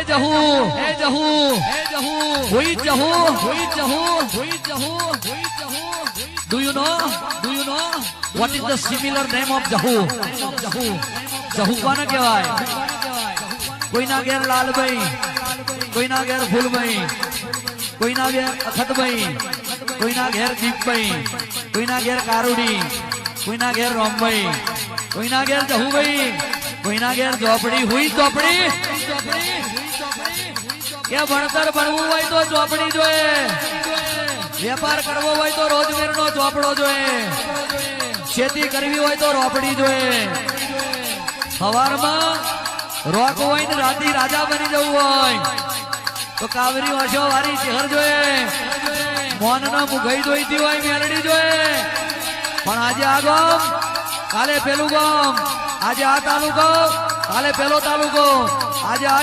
Do you know what is the similar name of Jahu? Jahu કોને કહેવાય? કોઈના ઘેર લાલભાઈ, કોઈના ઘેર ફૂલભાઈ, કોઈના ઘેર અખતભાઈ, કોઈના ઘેર દીપભાઈ, કોઈના ઘેર કારુડી, કોઈના ઘેર રોમભાઈ, કોઈના ઘેર જહુભાઈ, કોઈના ઘેર ચોપડી. હુઈ ચોપડી કે ભણતર ભણવું હોય તો ચોપડી જોઈએ, વેપાર કરવો હોય તો રોજમેરનો ચોપડો જોઈએ, ખેતી કરવી હોય તો રોપડી જોઈએ. સવારમાં રોક હોય ને રાતી રાજા બની જવું હોય તો કાવરી ઓછો વારી શહેર જોઈએ, મોન નો મુગઈ જોઈતી હોય મેલડી જોઈએ. પણ આજે આ ગામ, કાલે પેલું ગામ, આજે આ તાલુકો, કાલે પેલો તાલુકો, આજે આ